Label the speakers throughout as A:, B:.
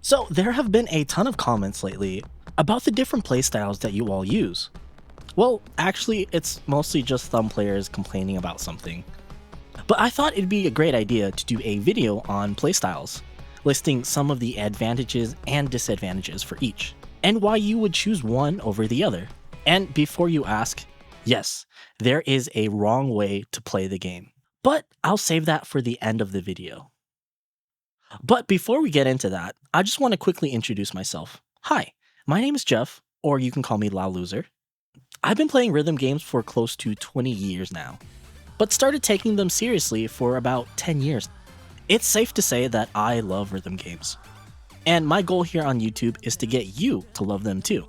A: So there have been a ton of comments lately about the different playstyles that you all use. Well, actually, it's mostly just thumb players complaining about something. But I thought it'd be a great idea to do a video on playstyles, listing some of the advantages and disadvantages for each, and why you would choose one over the other. And before you ask, yes, there is a wrong way to play the game. But I'll save that for the end of the video. But before we get into that, I just want to quickly introduce myself. Hi, my name is Jeff, or you can call me La Loser. I've been playing rhythm games for close to 20 years now, but started taking them seriously for about 10 years. It's safe to say that I love rhythm games. And my goal here on YouTube is to get you to love them too.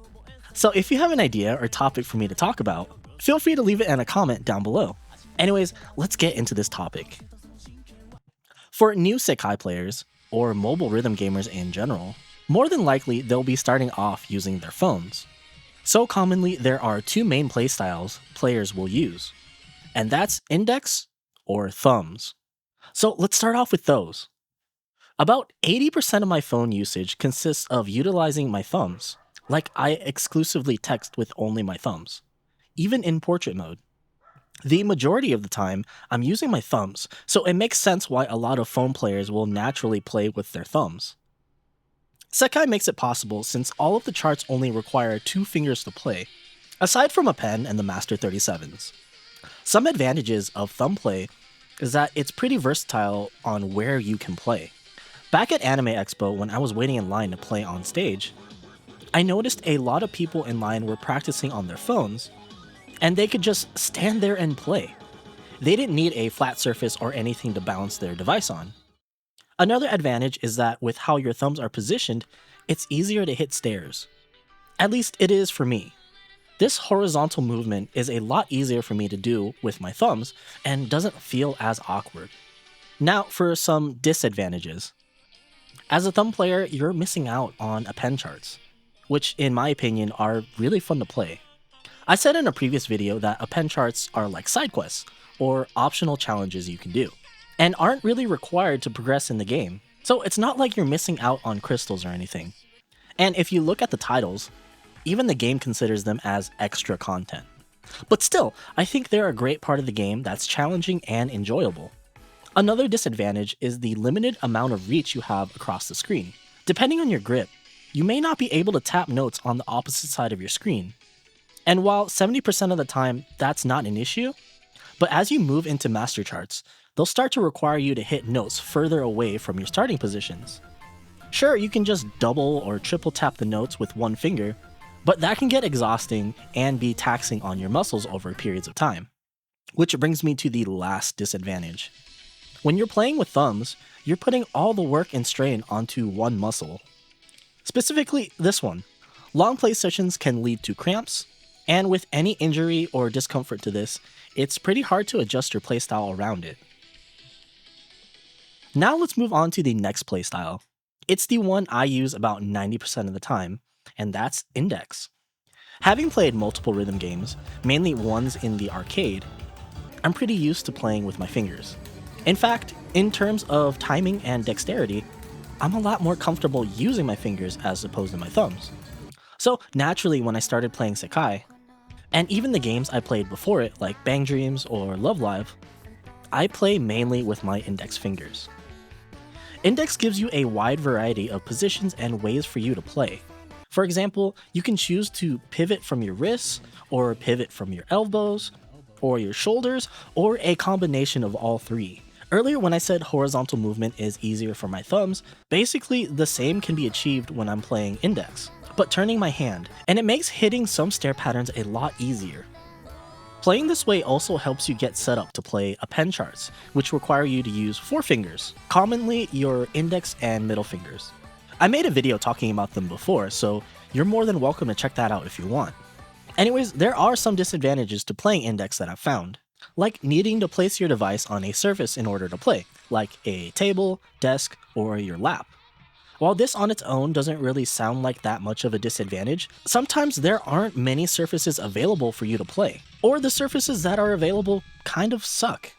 A: So if you have an idea or topic for me to talk about, feel free to leave it in a comment down below. Anyways, let's get into this topic. For new Sekai players, or mobile rhythm gamers in general, more than likely they'll be starting off using their phones. So commonly, there are two main playstyles players will use, and that's index or thumbs. So let's start off with those. About 80% of my phone usage consists of utilizing my thumbs, like I exclusively text with only my thumbs, even in portrait mode. The majority of the time, I'm using my thumbs, so it makes sense why a lot of phone players will naturally play with their thumbs. Sekai makes it possible since all of the charts only require 2 fingers to play, aside from a pen and the Master 37s. Some advantages of thumb play is that it's pretty versatile on where you can play. Back at Anime Expo when I was waiting in line to play on stage, I noticed a lot of people in line were practicing on their phones, and they could just stand there and play. They didn't need a flat surface or anything to balance their device on. Another advantage is that with how your thumbs are positioned, it's easier to hit stairs. At least it is for me. This horizontal movement is a lot easier for me to do with my thumbs and doesn't feel as awkward. Now for some disadvantages. As a thumb player, you're missing out on append charts, which in my opinion are really fun to play. I said in a previous video that append charts are like side quests, or optional challenges you can do, and aren't really required to progress in the game, so it's not like you're missing out on crystals or anything. And if you look at the titles, even the game considers them as extra content. But still, I think they're a great part of the game that's challenging and enjoyable. Another disadvantage is the limited amount of reach you have across the screen. Depending on your grip, you may not be able to tap notes on the opposite side of your screen. And while 70% of the time that's not an issue, but as you move into master charts, they'll start to require you to hit notes further away from your starting positions. Sure, you can just double or triple tap the notes with one finger, but that can get exhausting and be taxing on your muscles over periods of time. Which brings me to the last disadvantage. When you're playing with thumbs, you're putting all the work and strain onto one muscle. Specifically this one. Long play sessions can lead to cramps, and with any injury or discomfort to this, it's pretty hard to adjust your playstyle around it. Now let's move on to the next playstyle. It's the one I use about 90% of the time, and that's index. Having played multiple rhythm games, mainly ones in the arcade, I'm pretty used to playing with my fingers. In fact, in terms of timing and dexterity, I'm a lot more comfortable using my fingers as opposed to my thumbs. So naturally, when I started playing Sekai, and even the games I played before it, like Bang Dreams or Love Live, I play mainly with my index fingers. Index gives you a wide variety of positions and ways for you to play. For example, you can choose to pivot from your wrists, or pivot from your elbows, or your shoulders, or a combination of all three. Earlier when I said horizontal movement is easier for my thumbs, basically the same can be achieved when I'm playing index, but turning my hand, and it makes hitting some stair patterns a lot easier. Playing this way also helps you get set up to play append charts, which require you to use 4 fingers, commonly your index and middle fingers. I made a video talking about them before, so you're more than welcome to check that out if you want. Anyways, there are some disadvantages to playing index that I've found, like needing to place your device on a surface in order to play, like a table, desk, or your lap. While this on its own doesn't really sound like that much of a disadvantage, sometimes there aren't many surfaces available for you to play, or the surfaces that are available kind of suck.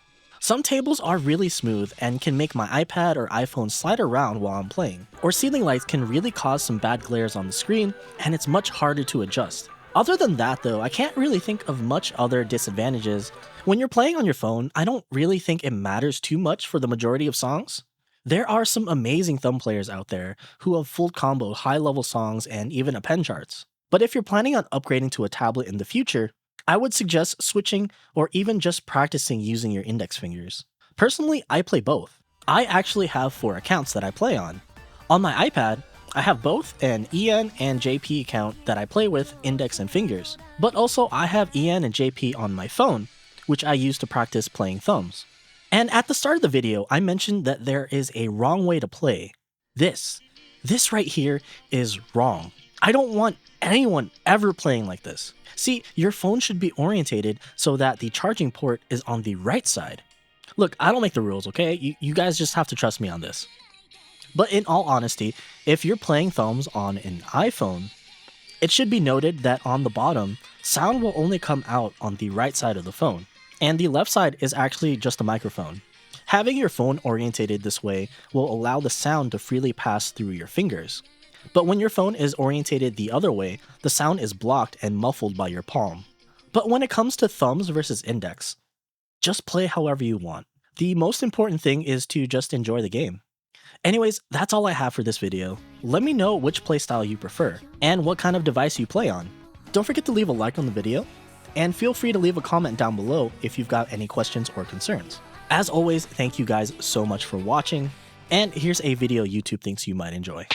A: Some tables are really smooth and can make my iPad or iPhone slide around while I'm playing, or ceiling lights can really cause some bad glares on the screen, and it's much harder to adjust. Other than that though, I can't really think of much other disadvantages. When you're playing on your phone, I don't really think it matters too much for the majority of songs. There are some amazing thumb players out there who have full combo high level songs and even append charts. But if you're planning on upgrading to a tablet in the future, I would suggest switching or even just practicing using your index fingers. Personally, I play both. I actually have 4 accounts that I play on. On my iPad, I have both an EN and JP account that I play with index and fingers, but also I have EN and JP on my phone, which I use to practice playing thumbs. And at the start of the video, I mentioned that there is a wrong way to play. This right here is wrong. I don't want anyone ever playing like this. See, your phone should be orientated so that the charging port is on the right side. Look, I don't make the rules, okay? You guys just have to trust me on this. But in all honesty, if you're playing thumbs on an iPhone, it should be noted that on the bottom, sound will only come out on the right side of the phone, and the left side is actually just a microphone. Having your phone orientated this way will allow the sound to freely pass through your fingers. But when your phone is orientated the other way, the sound is blocked and muffled by your palm. But when it comes to thumbs versus index, just play however you want. The most important thing is to just enjoy the game. Anyways, that's all I have for this video. Let me know which playstyle you prefer, and what kind of device you play on. Don't forget to leave a like on the video, and feel free to leave a comment down below if you've got any questions or concerns. As always, thank you guys so much for watching, and here's a video YouTube thinks you might enjoy.